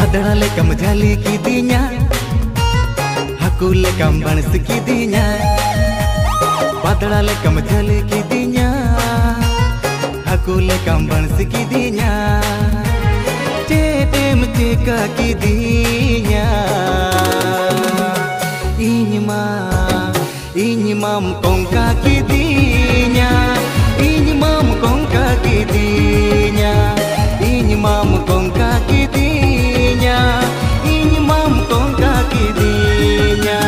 Badara lekam jali kidinya, haku lekam banis kidinya. Badara lekam jali kidinya, haku lekam banis kidinya. Cetem ceka kidinya. Ini mam kongka kidinya, ini mam kongka kidinya, ini mam kongka kidinya, ini mam kongka kidinya.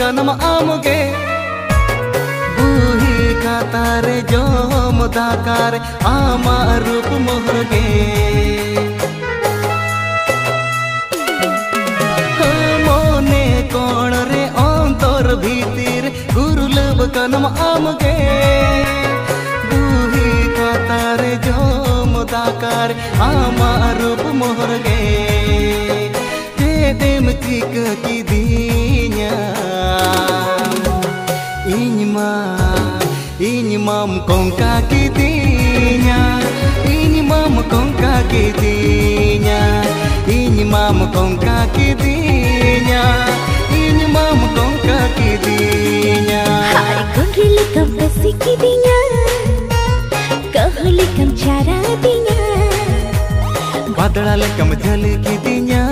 Kanam amuge buhi katare jom dakare ama rup mohge mone kon re antor bhitir gurulab kanam amuge buhi katare jom dakare ama rup mohge dem chika kidinya. Ini mam kongka kidinya, ini mam kongka kidinya, ini mam kongka kidinya, ini mam kongka kidinya. Hai kongri lekam pesi kidinya, kahli kam cara dinya. Badara lekam jali kidinya,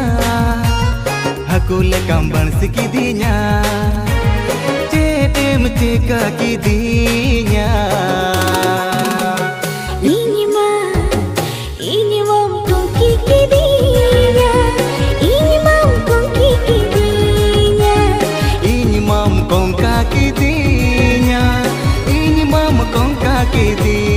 haku lekam banis kidinya. Cetem ceka kidinya. Ini mam kongki kidinya, ini mam kongki kidinya, ini mam kongka kidinya, ini mam kongka kidinya.